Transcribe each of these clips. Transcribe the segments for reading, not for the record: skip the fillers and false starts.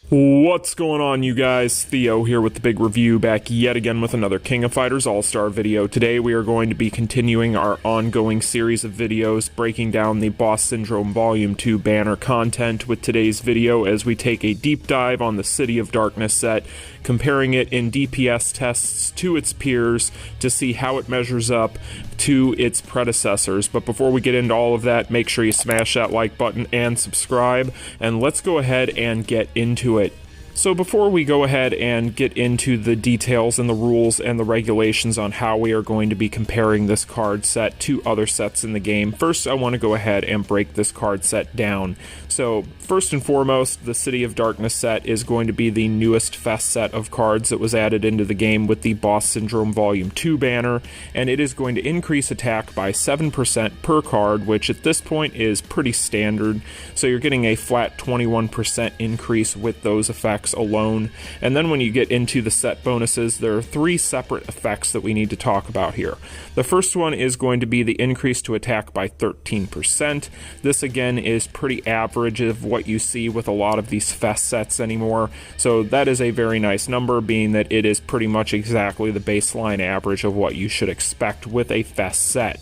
What's going on, you guys? Theo here with the big review, back yet again with another King of Fighters Allstar video. Today we are going to be continuing our ongoing series of videos breaking down the Boss Syndrome Volume 2 banner content with today's video as we take a deep dive on the City of Darkness set, comparing it in DPS tests to its peers to see how it measures up to its predecessors. But before we get into all of that, make sure you smash that like button and subscribe, and let's go ahead and get into it. So before we go ahead and get into the details and the rules and the regulations on how we are going to be comparing this card set to other sets in the game, first I want to go ahead and break this card set down. So first and foremost, the City of Darkness set is going to be the newest Fest set of cards that was added into the game with the Boss Syndrome Volume 2 banner, and it is going to increase attack by 7% per card, which at this point is pretty standard. So you're getting a flat 21% increase with those effects alone. And then when you get into the set bonuses, there are three separate effects that we need to talk about here. The first one is going to be the increase to attack by 13%. This again is pretty average of what you see with a lot of these Fest sets anymore, so that is a very nice number, being that it is pretty much exactly the baseline average of what you should expect with a Fest set.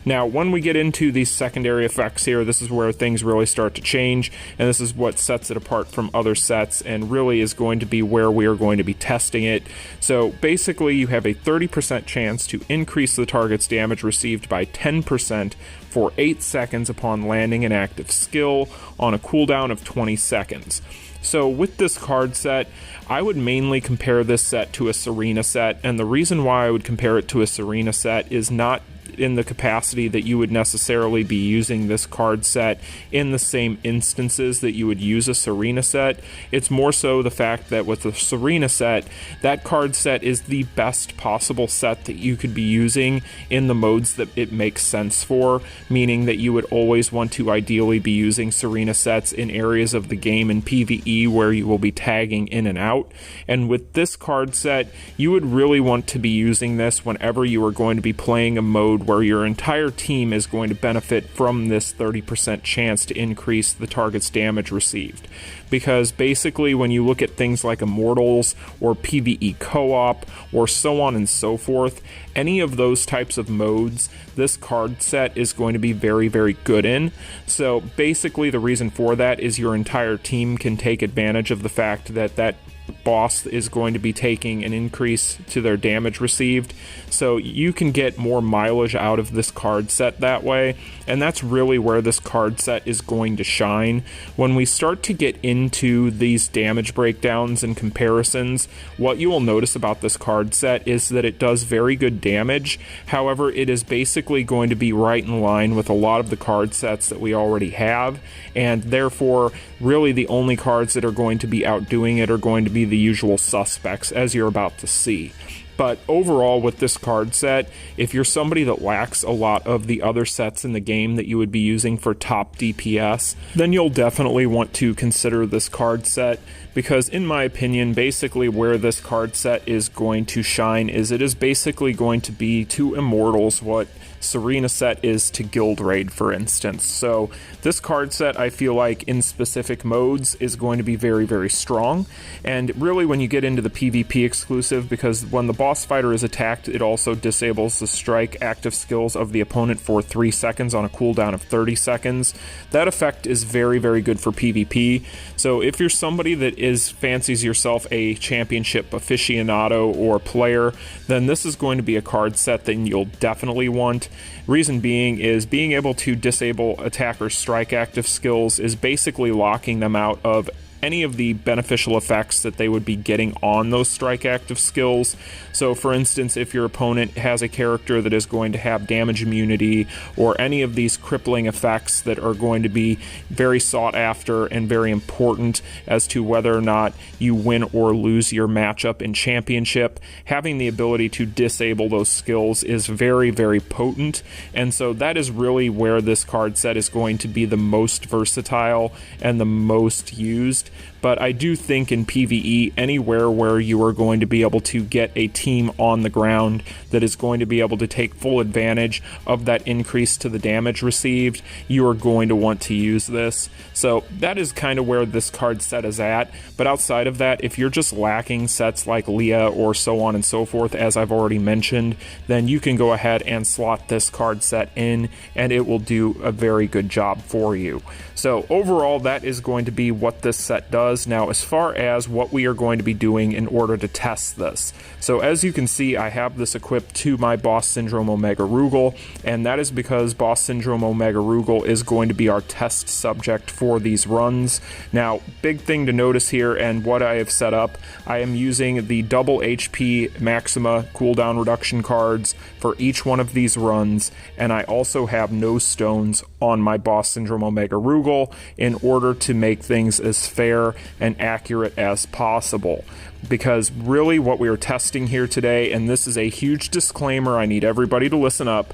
Now, when we get into these secondary effects here, this is where things really start to change, and this is what sets it apart from other sets and really is going to be where we are going to be testing it. So basically, you have a 30% chance to increase the target's damage received by 10% for 8 seconds upon landing an active skill on a cooldown of 20 seconds. So with this card set, I would mainly compare this set to a Serena set, and the reason why I would compare it to a Serena set is not in the capacity that you would necessarily be using this card set in the same instances that you would use a Serena set. It's more so the fact that with the Serena set, that card set is the best possible set that you could be using in the modes that it makes sense for, meaning that you would always want to ideally be using Serena sets in areas of the game in PvE where you will be tagging in and out. And with this card set, you would really want to be using this whenever you are going to be playing a mode where your entire team is going to benefit from this 30% chance to increase the target's damage received. Because basically when you look at things like Immortals or PvE co-op or so on and so forth, any of those types of modes, this card set is going to be very, very good in. So basically the reason for that is your entire team can take advantage of the fact that that boss is going to be taking an increase to their damage received, so you can get more mileage out of this card set that way, and that's really where this card set is going to shine. When we start to get into these damage breakdowns and comparisons, what you will notice about this card set is that it does very good damage. However, it is basically going to be right in line with a lot of the card sets that we already have, and therefore really the only cards that are going to be outdoing it are going to be the usual suspects, as you're about to see. But overall with this card set, if you're somebody that lacks a lot of the other sets in the game that you would be using for top DPS, then you'll definitely want to consider this card set, because in my opinion, basically where this card set is going to shine is it is basically going to be to Immortals what Serena set is to Guild Raid, for instance. So this card set, I feel like in specific modes is going to be very, very strong, and really when you get into the PvP exclusive, because when the boss fighter is attacked, it also disables the strike active skills of the opponent for 3 seconds on a cooldown of 30 seconds. That effect is very, very good for PvP. So if you're somebody that fancies yourself a championship aficionado or player, then this is going to be a card set that you'll definitely want. Reason being is being able to disable attackers' strike active skills is basically locking them out of any of the beneficial effects that they would be getting on those strike active skills. So for instance, if your opponent has a character that is going to have damage immunity or any of these crippling effects that are going to be very sought after and very important as to whether or not you win or lose your matchup in championship, having the ability to disable those skills is very, very potent. And so that is really where this card set is going to be the most versatile and the most used. but I do think in PvE, anywhere where you are going to be able to get a team on the ground that is going to be able to take full advantage of that increase to the damage received, you are going to want to use this. So that is kind of where this card set is at, but outside of that, if you're just lacking sets like Leah or so on and so forth, as I've already mentioned, then you can go ahead and slot this card set in and it will do a very good job for you. So overall, that is going to be what this set does. Now, as far as what we are going to be doing in order to test this, so as you can see, I have this equipped to my Boss Syndrome Omega Rugal, and that is because Boss Syndrome Omega Rugal is going to be our test subject for these runs. Now, big thing to notice here, and what I have set up, I am using the double HP Maxima cooldown reduction cards for each one of these runs, and I also have no stones on my Boss Syndrome Omega Rugal in order to make things as fair and accurate as possible. Because really what we are testing here today, and this is a huge disclaimer, I need everybody to listen up,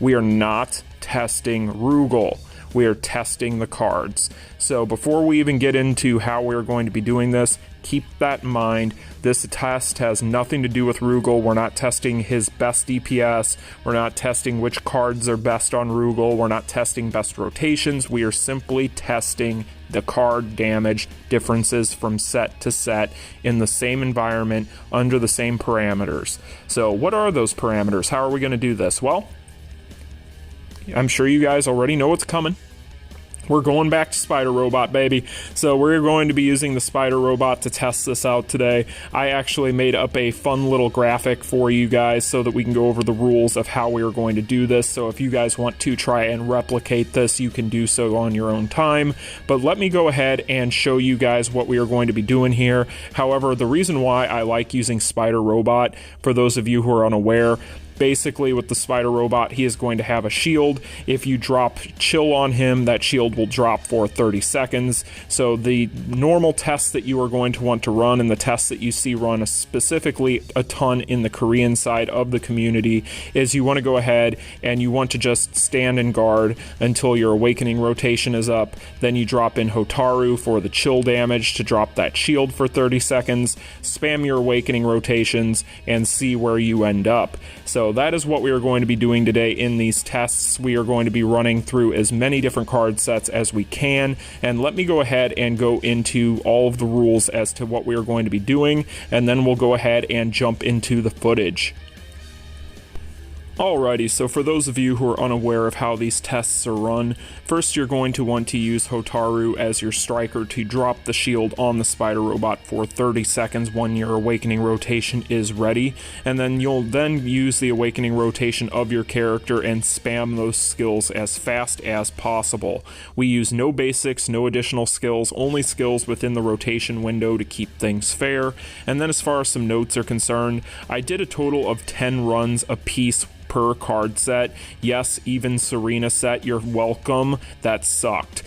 we are not testing Rugal. We are testing the cards. So before we even get into how we're going to be doing this, keep that in mind. This test has nothing to do with Rugal. We're not testing his best DPS. We're not testing which cards are best on Rugal. We're not testing best rotations. We are simply testing the card damage differences from set to set in the same environment under the same parameters. So what are those parameters? How are we going to do this? Well, I'm sure you guys already know what's coming. We're going back to Spider Robot, baby. So we're going to be using the Spider Robot to test this out today. I actually made up a fun little graphic for you guys so that we can go over the rules of how we are going to do this. So if you guys want to try and replicate this, you can do so on your own time. But let me go ahead and show you guys what we are going to be doing here. However, the reason why I like using Spider Robot, for those of you who are unaware, basically with the Spider Robot, he is going to have a shield. If you drop chill on him, that shield will drop for 30 seconds. So the normal tests that you are going to want to run, and the tests that you see run specifically a ton in the Korean side of the community, is you want to go ahead and you want to just stand and guard until your awakening rotation is up. Then you drop in Hotaru for the chill damage to drop that shield for 30 seconds, spam your awakening rotations, and see where you end up. So that is what we are going to be doing today in these tests. We are going to be running through as many different card sets as we can, and let me go ahead and go into all of the rules as to what we are going to be doing, and then we'll go ahead and jump into the footage. Alrighty, so for those of you who are unaware of how these tests are run, first you're going to want to use Hotaru as your striker to drop the shield on the Spider Robot for 30 seconds when your awakening rotation is ready, and then you'll then use the awakening rotation of your character and spam those skills as fast as possible. We use no basics, no additional skills, only skills within the rotation window to keep things fair. And then as far as some notes are concerned, I did a total of 10 runs a piece per card set. Yes, even Serena set, you're welcome. That sucked.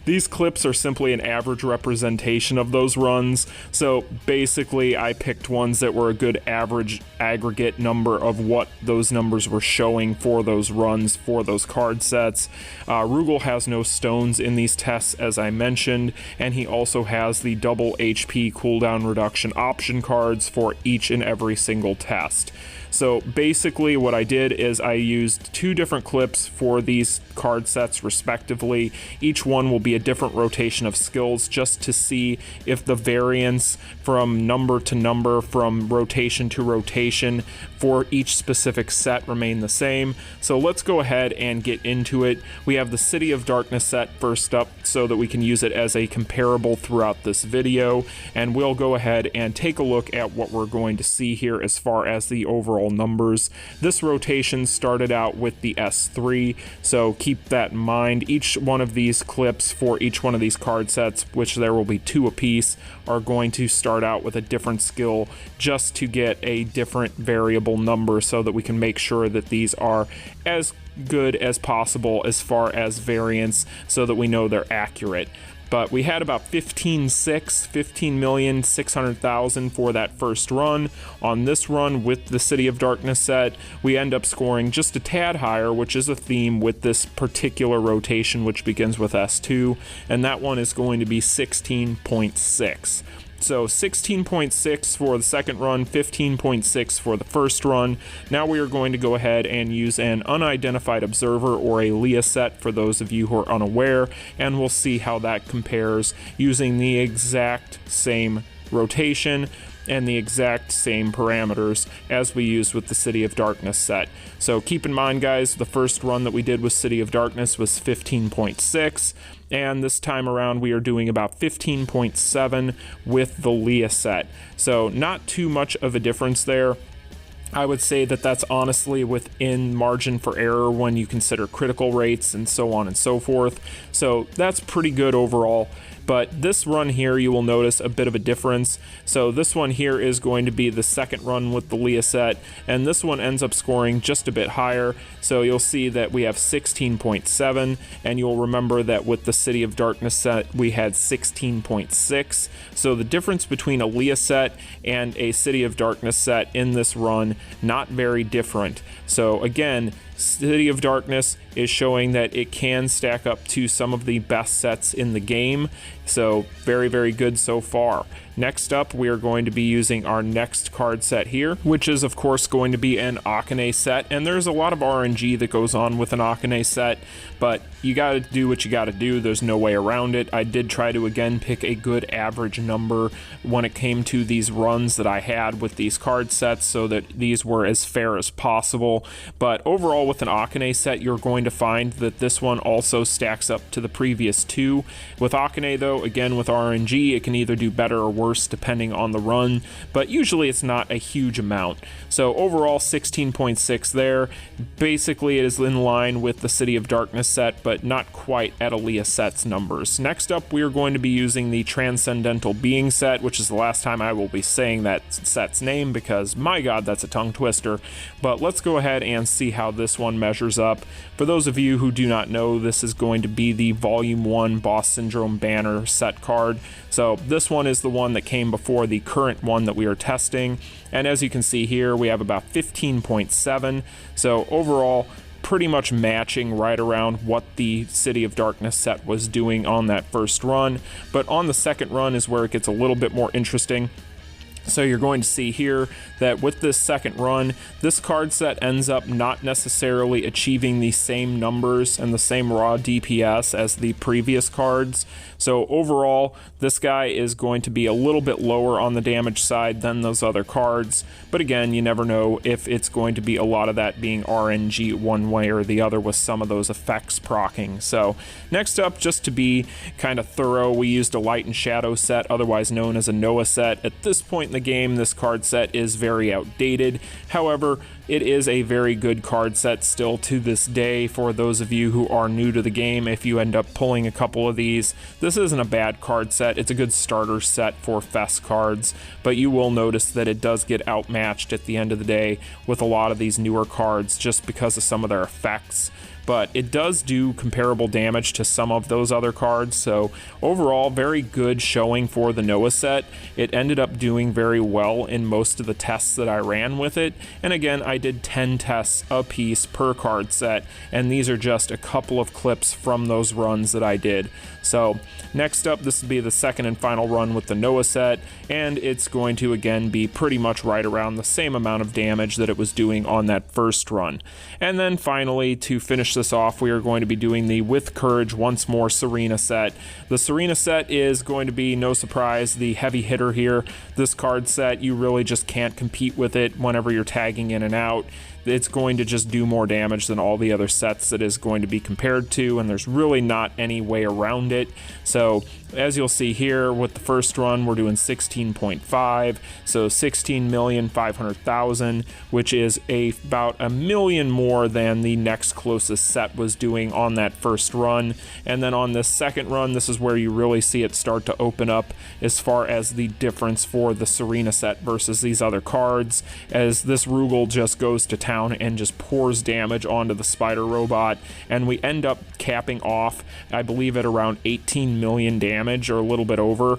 These clips are simply an average representation of those runs. So basically, I picked ones that were a good average aggregate number of what those numbers were showing for those runs for those card sets. Rugal has no stones in these tests, as I mentioned, and he also has the double HP cooldown reduction option cards for each and every single test. So basically what I did is I used 2 different clips for these card sets respectively. Each one will be a different rotation of skills just to see if the variance from number to number, from rotation to rotation for each specific set remain the same. So let's go ahead and get into it. We have the City of Darkness set first up so that we can use it as a comparable throughout this video, and we'll go ahead and take a look at what we're going to see here as far as the overall numbers. This rotation started out with the S3, so keep that in mind. Each one of these clips for each one of these card sets, which there will be 2 apiece, are going to start out with a different skill just to get a different variable number so that we can make sure that these are as good as possible as far as variance so that we know they're accurate. but we had about 15,600,000 for that first run. On this run with the City of Darkness set, we end up scoring just a tad higher, which is a theme with this particular rotation, which begins with S2, and that one is going to be 16.6. So 16.6 for the second run, 15.6 for the first run. Now we are going to go ahead and use an unidentified observer, or a Leah set for those of you who are unaware, and we'll see how that compares using the exact same rotation and the exact same parameters as we used with the City of Darkness set. So keep in mind, guys, the first run that we did with City of Darkness was 15.6, and this time around we are doing about 15.7 with the Leah set. So not too much of a difference there. I would say that that's honestly within margin for error when you consider critical rates and so on and so forth. So that's pretty good overall. But this run here, you will notice a bit of a difference. So this one here is going to be the second run with the Leah set, and this one ends up scoring just a bit higher. So you'll see that we have 16.7, and you'll remember that with the City of Darkness set, we had 16.6. So the difference between a Leah set and a City of Darkness set in this run, not very different. So again, City of Darkness is showing that it can stack up to some of the best sets in the game. So very, very good so far. Next up, we are going to be using our next card set here, which is of course going to be an Akane set. And there's a lot of RNG that goes on with an Akane set, but you gotta do what you gotta do. There's no way around it. I did try to again pick a good average number when it came to these runs that I had with these card sets, so that these were as fair as possible. But overall, with an Akane set, you're going to find that this one also stacks up to the previous two. With Akane though, again with RNG, it can either do better or worse depending on the run, but usually it's not a huge amount. So overall 16.6 there. Basically it is in line with the City of Darkness set, but not quite at a Leah set's numbers. Next up, we are going to be using the Transcendental Being set, which is the last time I will be saying that set's name because my god, that's a tongue twister. But let's go ahead and see how this one measures up. For those of you who do not know, this is going to be the Volume 1 Boss Syndrome banner set card. So this one is the one that came before the current one that we are testing. And as you can see here, we have about 15.7. So overall, pretty much matching right around what the City of Darkness set was doing on that first run. But on the second run is where it gets a little bit more interesting. So you're going to see here that with this second run, this card set ends up not necessarily achieving the same numbers and the same raw DPS as the previous cards. So overall, this guy is going to be a little bit lower on the damage side than those other cards. But again, you never know if it's going to be a lot of that being RNG one way or the other with some of those effects proccing. So next up, just to be kind of thorough, we used a Light and Shadow set, otherwise known as a Noah set. At this point in the game, this card set is very outdated. However, it is a very good card set still to this day. For those of you who are new to the game, if you end up pulling a couple of these, this isn't a bad card set. It's a good starter set for Fest cards, but you will notice that it does get outmatched at the end of the day with a lot of these newer cards just because of some of their effects. But it does do comparable damage to some of those other cards, so overall very good showing for the Noah set. It ended up doing very well in most of the tests that I ran with it, and again I did 10 tests a piece per card set, and these are just a couple of clips from those runs that I did. So next up, this will be the second and final run with the Noah set, and it's going to again be pretty much right around the same amount of damage that it was doing on that first run. And then finally, to finish this off, we are going to be doing the With Courage Once More Serena set. The Serena set is going to be, no surprise, the heavy hitter here. This card set, you really just can't compete with it whenever you're tagging in and out. It's going to just do more damage than all the other sets that is going to be compared to, and there's really not any way around it. So as you'll see here, with the first run, we're doing 16.5, so 16,500,000, which is about a million more than the next closest set was doing on that first run. And then on this second run, this is where you really see it start to open up as far as the difference for the Serena set versus these other cards, as this Rugal just goes to town town and just pours damage onto the spider robot, and we end up capping off, I believe, at around 18 million damage, or a little bit over.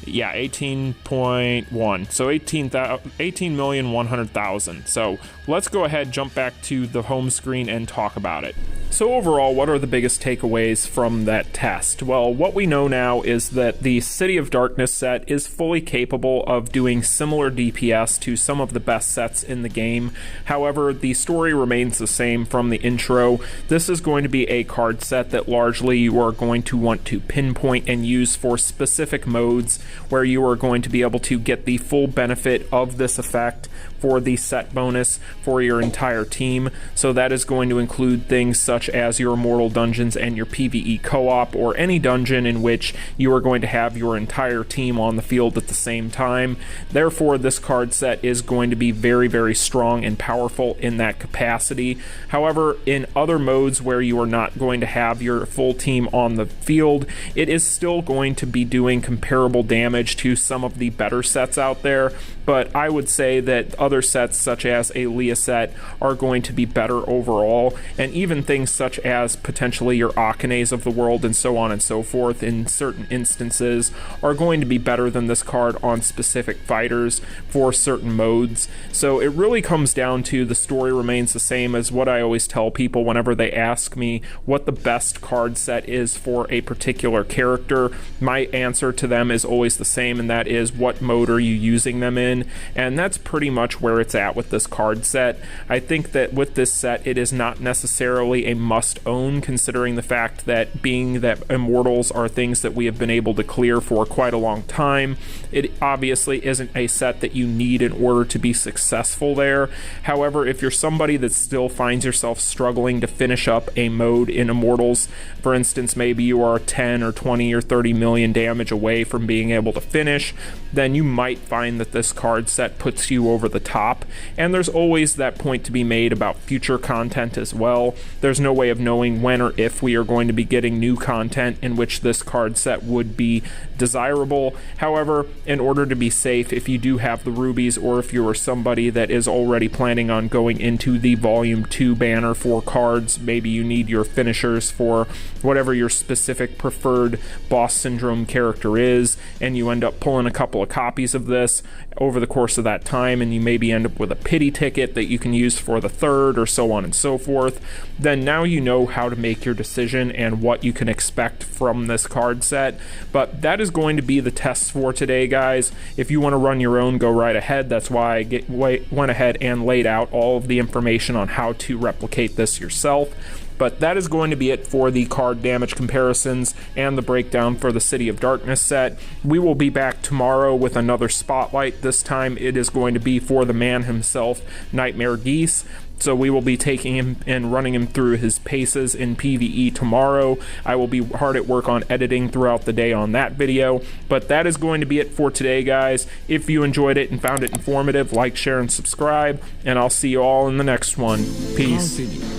Yeah, 18.1. So 18,100,000. So let's go ahead, jump back to the home screen and talk about it. So overall, what are the biggest takeaways from that test? Well, what we know now is that the City of Darkness set is fully capable of doing similar DPS to some of the best sets in the game. However, the story remains the same from the intro. This is going to be a card set that largely you are going to want to pinpoint and use for specific modes, where you are going to be able to get the full benefit of this effect for the set bonus for your entire team. So that is going to include things such as your Immortal dungeons and your PvE co-op, or any dungeon in which you are going to have your entire team on the field at the same time. Therefore, this card set is going to be very, very strong and powerful in that capacity. However, in other modes where you are not going to have your full team on the field, it is still going to be doing comparable damage to some of the better sets out there. But I would say that other sets such as a Leah set are going to be better overall, and even things such as potentially your Akanes of the world and so on and so forth in certain instances are going to be better than this card on specific fighters for certain modes. So it really comes down to the story remains the same as what I always tell people whenever they ask me what the best card set is for a particular character. My answer to them is always the same, and that is, what mode are you using them in? And that's pretty much where it's at with this card set. I think that with this set, it is not necessarily a must own, considering the fact that being that Immortals are things that we have been able to clear for quite a long time, it obviously isn't a set that you need in order to be successful there. However, if you're somebody that still finds yourself struggling to finish up a mode in Immortals, for instance, maybe you are 10 or 20 or 30 million damage away from being able to finish, then you might find that this card set puts you over the top. And there's always that point to be made about future content as well. There's no way of knowing when or if we are going to be getting new content in which this card set would be desirable. However, in order to be safe, if you do have the rubies, or if you are somebody that is already planning on going into the Volume 2 banner for cards, maybe you need your finishers for whatever your specific preferred boss syndrome character is, and you end up pulling a couple of copies of this over the course of that time, and you maybe end up with a pity ticket that you can use for the third, or so on and so forth, then now you know how to make your decision and what you can expect from this card set. But that is going to be the tests for today, guys. If you want to run your own, go right ahead. That's why I went ahead and laid out all of the information on how to replicate this yourself. But that is going to be it for the card damage comparisons and the breakdown for the City of Darkness set. We will be back tomorrow with another spotlight. This time it is going to be for the man himself, Nightmare Geese. So we will be taking him and running him through his paces in PvE tomorrow. I will be hard at work on editing throughout the day on that video. But that is going to be it for today, guys. If you enjoyed it and found it informative, like, share, and subscribe. And I'll see you all in the next one. Peace.